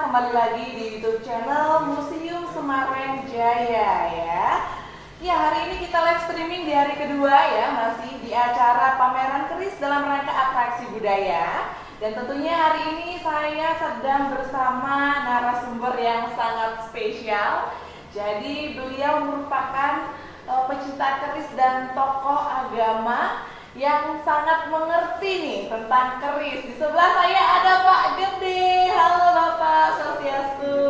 kembali lagi di YouTube channel Museum Semarang Jaya ya. Ya, hari ini kita live streaming di hari kedua ya, masih di acara pameran keris dalam rangka atraksi budaya. Dan tentunya hari ini saya sedang bersama narasumber yang sangat spesial. Jadi beliau merupakan pecinta keris dan tokoh agama yang sangat mengerti nih tentang keris. Di sebelah saya ada Pak Gede. Halo Bapak Swastiastu.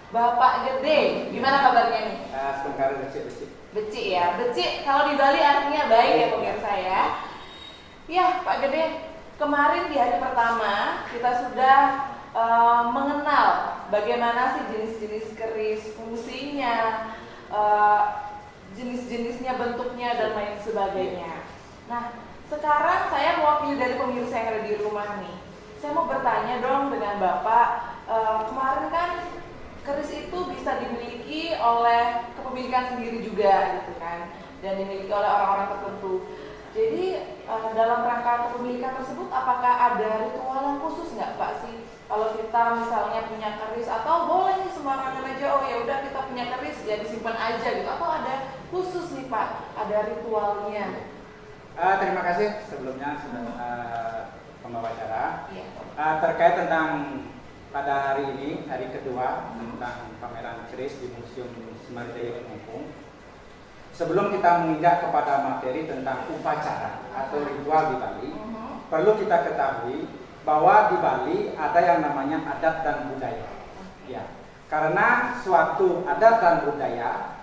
Bapak Gede, gimana kabarnya nih? Sebentar, becik. Becik ya, becik kalau di Bali artinya baik ya pemirsa ya. Ya Pak Gede, kemarin di hari pertama kita sudah mengenal bagaimana sih jenis-jenis keris, fungsinya, jenis-jenisnya, bentuknya dan lain sebagainya. Nah, sekarang saya mewakili dari pemirsa yang ada di rumah nih. Saya mau bertanya dong dengan Bapak, kemarin kan keris itu bisa dimiliki oleh kepemilikan sendiri juga gitu kan, dan dimiliki oleh orang-orang tertentu. Jadi dalam rangka kepemilikan tersebut apakah ada ritual yang khusus nggak Pak sih? Kalau kita misalnya punya keris atau boleh nih sembarangan aja, oh ya udah kita punya keris ya disimpan aja gitu, atau ada khusus nih Pak, ada ritualnya? Terima kasih sebelumnya sudah pembawa acara. Terkait tentang pada hari ini, hari kedua tentang pameran keris di Museum Semarang Jaya Lampung. Sebelum kita menginjak kepada materi tentang upacara atau ritual di Bali, perlu kita ketahui bahwa di Bali ada yang namanya adat dan budaya. Ya, karena suatu adat dan budaya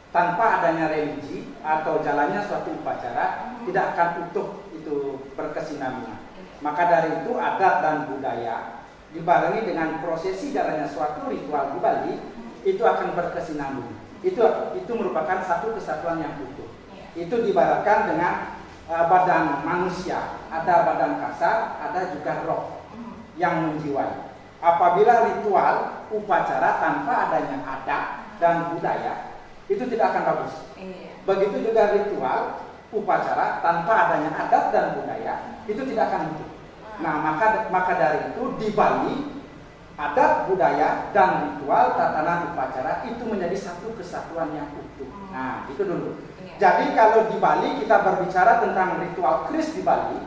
tanpa adanya religi atau jalannya suatu upacara tidak akan utuh itu berkesinambungan. Maka dari itu adat dan budaya dibarengi dengan prosesi jalannya suatu ritual di Bali itu akan berkesinambungan. Itu merupakan satu kesatuan yang utuh. Itu diibaratkan dengan badan manusia, ada badan kasar, ada juga roh yang menjiwai. Apabila ritual upacara tanpa adanya adat dan budaya itu tidak akan bagus. Begitu juga ritual upacara tanpa adanya adat dan budaya itu tidak akan utuh. Nah, maka dari itu di Bali adat, budaya dan ritual tatanan upacara itu menjadi satu kesatuan yang utuh. Nah, itu dulu. Jadi kalau di Bali kita berbicara tentang ritual keris di Bali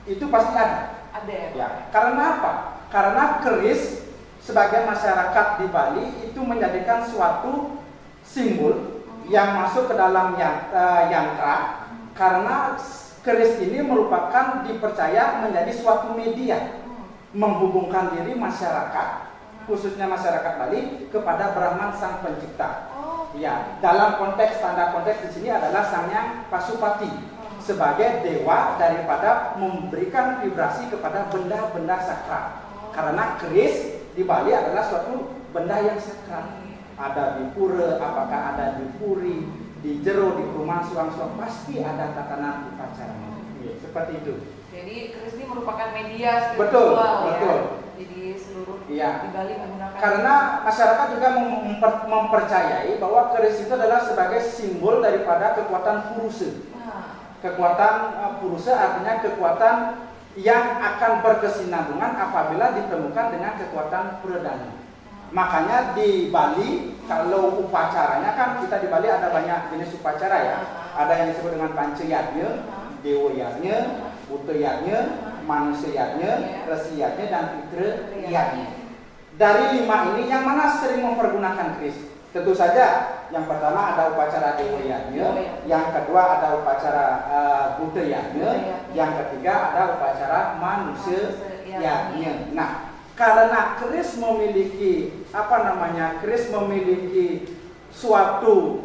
itu pasti ada. Ada ya. Karena apa? Karena keris sebagai masyarakat di Bali itu menjadikan suatu simbol yang masuk ke dalam yantra, karena keris ini merupakan dipercaya menjadi suatu media menghubungkan diri masyarakat, khususnya masyarakat Bali kepada Brahman Sang Pencipta. Ya, dalam tanda konteks di sini adalah Sang Hyang Pasupati sebagai dewa daripada memberikan vibrasi kepada benda-benda sakral. Karena keris di Bali adalah suatu benda yang sakral. Ada di pura, apakah ada di puri, di jero, di perumahan suang-suang, pasti ada tatanan upacara. Seperti itu. Jadi keris ini merupakan media spiritual, betul. Jadi seluruh di Bali menggunakan. Karena masyarakat juga mempercayai bahwa keris itu adalah sebagai simbol daripada kekuatan purusa. Kekuatan purusa artinya kekuatan yang akan berkesinambungan apabila ditemukan dengan kekuatan perdana. Makanya di Bali kalau upacaranya kan kita di Bali ada banyak jenis upacara ya. Ada yang disebut dengan pancayatnya, dewoyatnya, utayatnya, manusiayatnya, resiyatnya dan fitriyatnya. Dari 5 ini yang mana sering mempergunakan keris? Tentu saja yang pertama ada upacara dewoyatnya, yang kedua ada upacara budayatnya, yang ketiga ada upacara manusiayatnya. Nah, karena keris memiliki keris memiliki suatu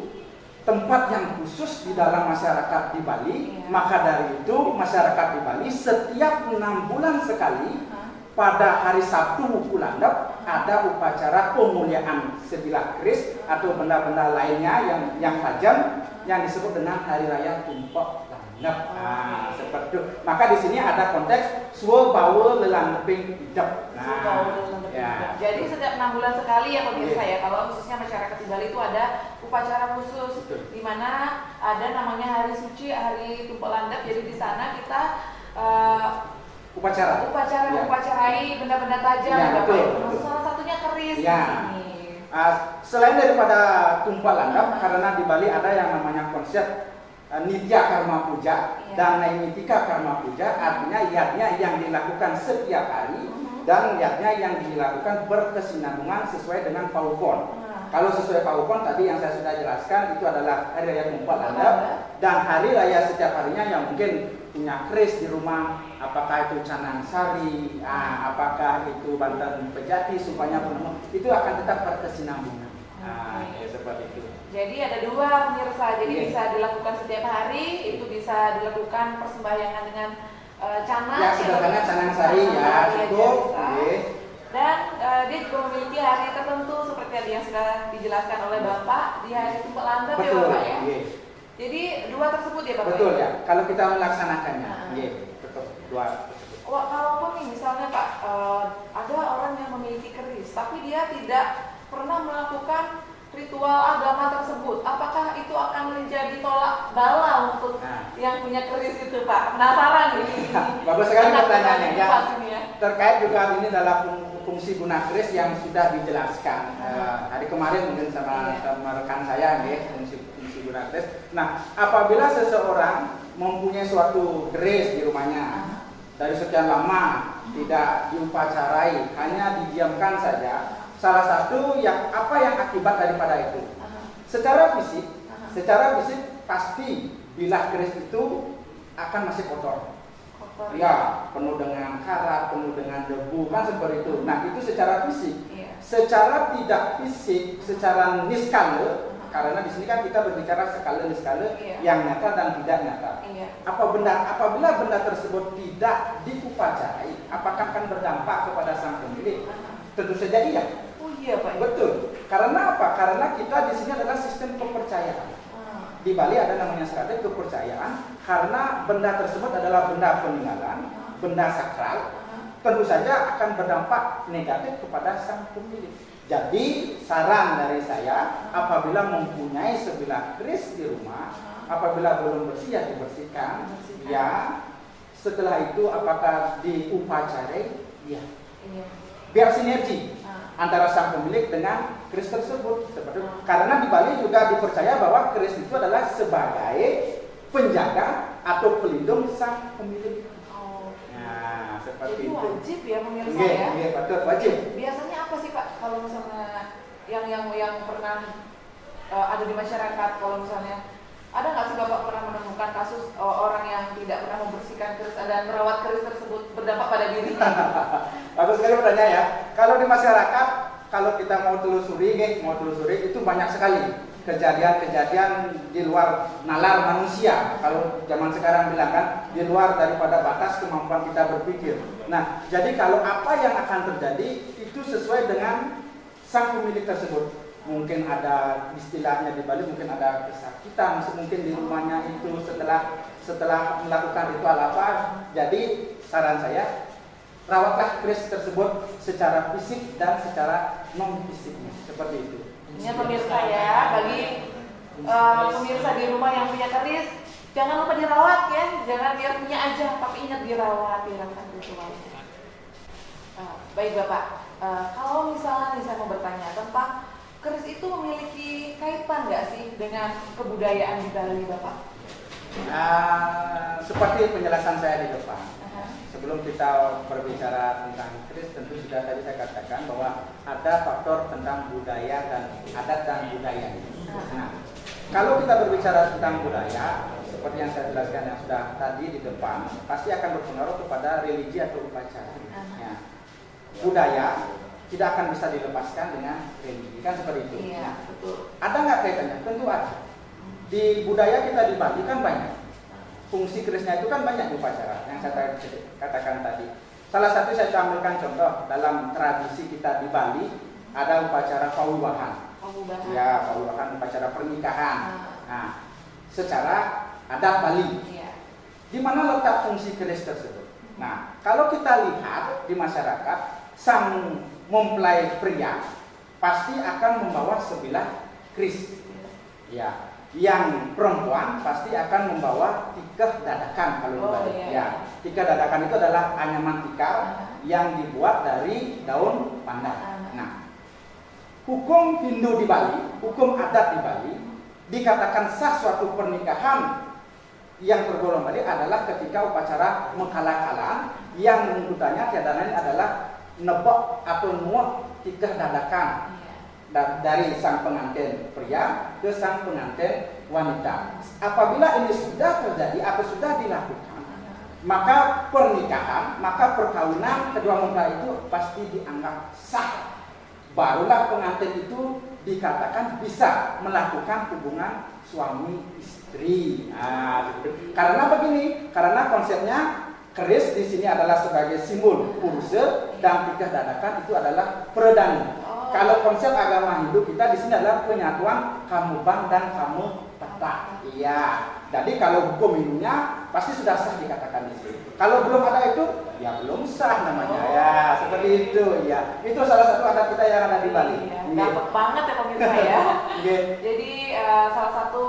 tempat yang khusus di dalam masyarakat di Bali, maka dari itu masyarakat di Bali setiap 6 bulan sekali pada hari Sabtu Wukulandep ada upacara pemuliaan sebilah keris atau benda-benda lainnya yang tajam yang disebut dengan Hari Raya Tumpek Landep. Nah, seperti itu. Maka di sini ada konteks suwe bawe lelandeping hidup. Jadi setiap 6 bulan sekali ya pemirsa ya, kalau khususnya masyarakat di Bali itu ada upacara khusus di mana ada namanya hari suci, hari Tumpek Landep. Jadi di sana kita upacarai benda-benda tajam. Salah satunya keris Ya. di sini. Selain daripada tumpal landap, karena di Bali ada yang namanya konsep Nitya Karma Puja dan Naimitika Karma Puja, artinya yatnya yang dilakukan setiap hari dan yatnya yang dilakukan berkesinambungan sesuai dengan paukon. Kalau sesuai paukon tadi yang saya sudah jelaskan itu adalah hari raya tumpal landap dan hari raya setiap harinya yang mungkin punya keris di rumah, apakah itu Canang Sari, apakah itu Banten Pejati, Sumpahnya Purnama, itu akan tetap berkesinambungan. Ya, seperti itu. Jadi ada dua pemirsa, jadi bisa dilakukan setiap hari, itu bisa dilakukan persembahyangan dengan canang. Ya, sederhana Canang Sari ya, cukup. Dan dia juga memiliki hari tertentu seperti tadi yang sudah dijelaskan oleh Bapak di hari tumpal landap ya Bapak ya. Jadi dua tersebut ya Bapak? Betul ya, kalau kita melaksanakannya. Betul, dua tersebut. Wah, kalaupun nih misalnya Pak, ada orang yang memiliki keris, tapi dia tidak pernah melakukan ritual agama tersebut, apakah itu akan menjadi tolak bala untuk yang punya keris itu Pak? Penasaran nih. Bagus sekali pertanyaannya ya. Ya. Terkait juga ini dalam fungsi guna keris yang sudah dijelaskan hari kemarin mungkin sama rekan saya nih, fungsi guna keris. Nah, apabila seseorang mempunyai suatu keris di rumahnya dari sekian lama tidak diupacarai, hanya didiamkan saja, salah satu yang akibat daripada itu secara fisik pasti bilah keris itu akan masih kotor. Ya, penuh dengan karat, penuh dengan debu, kan seperti itu. Nah, itu secara fisik. Secara tidak fisik, secara niskala, karena di sini kan kita berbicara skala niskala yang nyata dan tidak nyata. Apabila benda tersebut tidak diupacarai, apakah akan berdampak kepada sang pemilik? Tentu saja iya. Oh iya Pak. Betul. Karena apa? Karena kita di sini adalah sistem kepercayaan. Di Bali ada namanya strategi kepercayaan karena benda tersebut adalah benda peninggalan, benda sakral, tentu saja akan berdampak negatif kepada sang pemilik. Jadi saran dari saya, apabila mempunyai sebilah keris di rumah, apabila belum bersih ya dibersihkan, ya. Setelah itu apakah diupacarai? Ya. Biar sinergi antara sang pemilik dengan keris tersebut. Karena di Bali juga dipercaya bahwa keris itu adalah sebagai penjaga atau pelindung sang pemilik. Nah, seperti jadi itu. wajib ya pemirsa ya. Iya, betul, wajib. Biasanya apa sih Pak kalau misalnya yang pernah ada di masyarakat, kalau misalnya ada nggak sih Bapak pernah menemukan kasus orang yang tidak pernah membersihkan keris dan merawat keris tersebut berdampak pada dirinya? Bagus sekali pertanyaan ya. Kalau di masyarakat, kalau kita mau telusuri itu banyak sekali kejadian-kejadian di luar nalar manusia. Kalau zaman sekarang bilang kan, di luar daripada batas kemampuan kita berpikir. Nah, jadi kalau apa yang akan terjadi itu sesuai dengan sang pemilik tersebut. Mungkin ada istilahnya di Bali, mungkin ada kesakitan, mungkin di rumahnya itu setelah melakukan ritual apa. Jadi saran saya, rawatlah keris tersebut secara fisik dan secara non fisiknya, seperti itu. Ini pemirsa ya, bagi pemirsa di rumah yang punya keris, jangan lupa dirawat ya, jangan biar punya aja, tapi ingat dirawat ritual. Baik Bapak, kalau misalnya nih saya mau bertanya tentang keris itu memiliki kaitan nggak sih dengan kebudayaan di Bali Bapak? Seperti penjelasan saya di depan. Sebelum kita berbicara tentang keris, tentu sudah tadi saya katakan bahwa ada faktor tentang budaya dan adat dan budaya. Nah, kalau kita berbicara tentang budaya, seperti yang saya jelaskan yang sudah tadi di depan, pasti akan berpengaruh kepada religi atau upacara. Ya. Budaya tidak akan bisa dilepaskan dengan religi, kan seperti itu. Iya, betul. Ada nggak kaitannya? Tentu ada. Di budaya kita di Bali kan banyak. Fungsi kerisnya itu kan banyak di upacara yang saya katakan tadi. Salah satu saya ambilkan contoh dalam tradisi kita di Bali ada upacara pawiwahan. Ya, pawiwahan upacara pernikahan. Nah, secara adat Bali. Di mana letak fungsi keris tersebut? Nah, kalau kita lihat di masyarakat, sang mempelai pria pasti akan membawa sebilah keris. Ya. Yang perempuan pasti akan membawa tikar dadakan kalau di Bali. Ya, tikar dadakan itu adalah anyaman tikar yang dibuat dari daun pandan. Nah, hukum Hindu di Bali, hukum adat di Bali, dikatakan sah suatu pernikahan yang tergolong Bali adalah ketika upacara mengkala-kalaan yang runtutannya tiada lain adalah nebok atau nuak tikah dadakan dari sang pengantin pria ke sang pengantin wanita. Apabila ini sudah terjadi atau sudah dilakukan, maka pernikahan, maka perkawinan kedua mempelai itu pasti dianggap sah. Barulah pengantin itu dikatakan bisa melakukan hubungan suami istri. Nah, karena begini, karena konsepnya keris di sini adalah sebagai simbol uruse dan tikah dadakan itu adalah peredani. Kalau konsep agama Hindu kita di sini adalah penyatuan kamu bang dan kamu petak. Iya. Jadi kalau hukum Hindunya pasti sudah sah dikatakan di sini. Kalau belum ada itu, ya belum sah namanya. Ya, seperti itu. Ya, itu salah satu adat kita yang ada di Bali. Dapat banget ya pemirsa ya. Jadi salah satu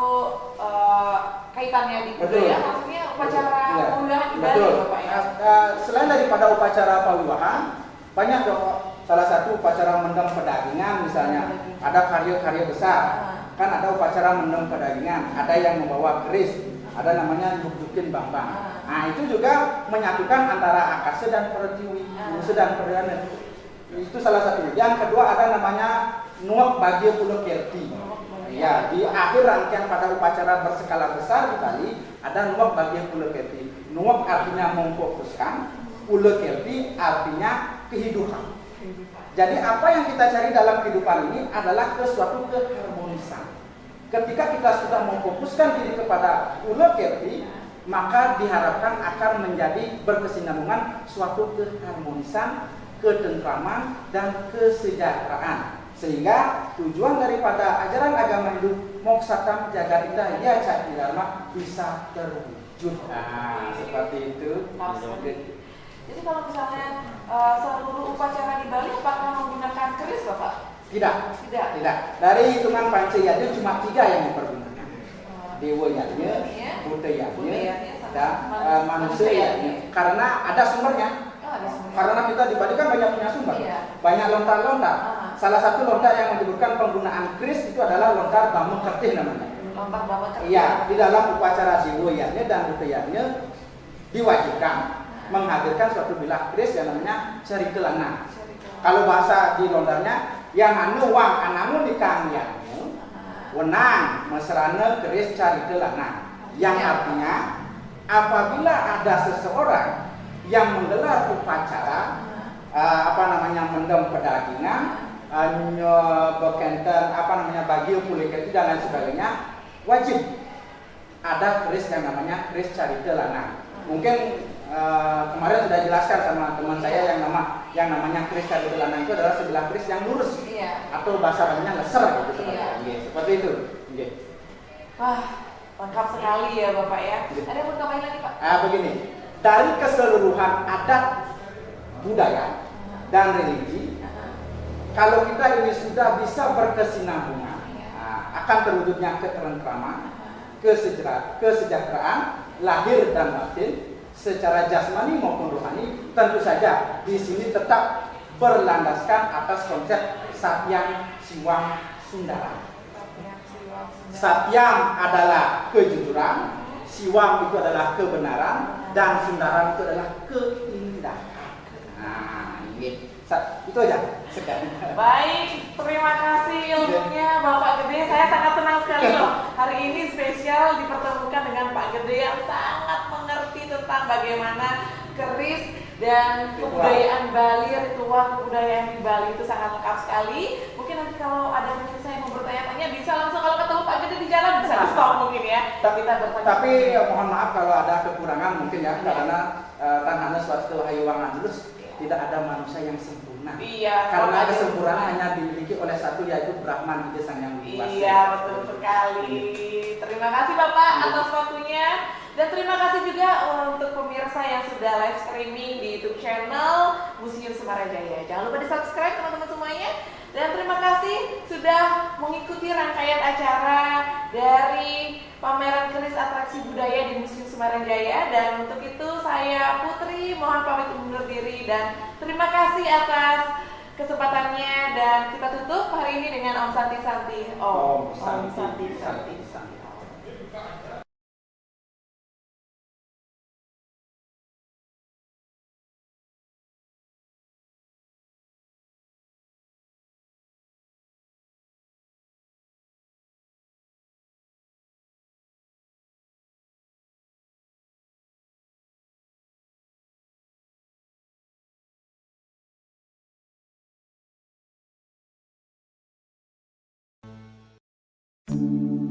kaitannya di budaya, maksudnya upacara pernikahan di Bali, Bapak ya. Selain daripada upacara pawiwahan, banyak dong. Salah satu upacara mendem pedagingan misalnya, ada karya-karya besar. Kan ada upacara mendem pedagingan, ada yang membawa keris, ada namanya nyuk-nyukin bambang. Nah, itu juga menyatukan antara akase dan pertiwi, musuh dan perdana. Itu salah satu. Yang kedua ada namanya nuak bagi pulau kerti. Ya, di akhir rangkaian pada upacara berskala besar di Bali ada nuak bagi pulau kerti. Nuak artinya memfokuskan, pulau kerti artinya kehidupan. Jadi apa yang kita cari dalam kehidupan ini adalah suatu keharmonisan. Ketika kita sudah memfokuskan diri kepada pulau kerti, maka diharapkan akan menjadi berkesinambungan suatu keharmonisan, ketentraman, dan kesejahteraan. Sehingga tujuan daripada ajaran agama Hindu Moksata Jagadita Ya Cakti Dharma bisa terwujud. Nah, seperti itu. Jadi kalau misalnya seluruh upacara di Bali apakah menggunakan keris, Bapak? Tidak. Dari hitungan Pancayanya cuma 3 yang dipergunakan. Dewa Yanya, Buddha Yanya, dan manusia Yanya. Karena ada sumbernya. Karena kita di Bali kan banyak punya sumber. Banyak lontar-lontar. Salah satu lontar yang menyebutkan penggunaan keris itu adalah lontar Bamuk Kertih namanya. Lontar Bamuk Kertih. Iya, di dalam upacara Dewa Yanya dan Buddha Yanya diwajibkan menghadirkan suatu bilah keris yang namanya cerita lana. Kalau bahasa di lontarnya, yang anu wang anamu nikang yangmu, wenang mesrane keris cerita lana. Yang artinya, apabila ada seseorang yang menggelar upacara, mendem pedagingan, bagi kuliket dan lain sebagainya, wajib ada keris yang namanya keris cerita lana. Mungkin kemarin sudah jelaskan sama teman saya yang namanya keris cerita lana itu adalah sebelah keris yang lurus, atau bahasa namanya leser gitu, seperti itu. Wah, lengkap sekali ya Bapak ya. Ada yang mau tambahin lagi Pak? Begini, dari keseluruhan adat budaya dan religi, kalau kita ini sudah bisa berkesinambungan, akan terwujudnya ketentraman, kesejahteraan lahir dan batin secara jasmani maupun rohani. Tentu saja di sini tetap berlandaskan atas konsep Satyam Siwam Sundaram. Satyam adalah kejujuran, Siwam itu adalah kebenaran, dan Sundaram itu adalah keindahan. Nah, itu aja. Baik, terima kasih ilmunya Bapak Gede. Saya sangat senang sekali loh. Hari ini spesial dipertemukan dengan Pak Gede yang sangat mengerti tentang bagaimana keris dan kebudayaan Bali, ritual kebudayaan di Bali itu sangat lengkap sekali. Mungkin nanti kalau ada pemirsa yang mau bertanya-tanya bisa langsung, kalau ketemu Pak Gede di jalan bisa di stop mungkin ya. Kita bertanya. Tapi mohon maaf kalau ada kekurangan mungkin ya, karena tanahnya suatu hayuwangan lulus. Tidak ada manusia yang sempurna. Karena kesempurnaan hanya dimiliki oleh satu, yaitu Brahman di Sang Yang Widi Wasi. Iya, betul sekali. Terima kasih Bapak atas waktunya, dan terima kasih juga untuk pemirsa yang sudah live streaming di YouTube channel Museum Semarajaya. Jangan lupa di-subscribe teman-teman semuanya. Dan terima kasih sudah mengikuti rangkaian acara dari pameran keris atraksi budaya di Museum Semarajaya. Dan untuk itu saya Putri mohon pamit undur diri, dan terima kasih atas kesempatannya dan kita tutup hari ini dengan Om Santi Santi. Om Santi Santi. Thank you.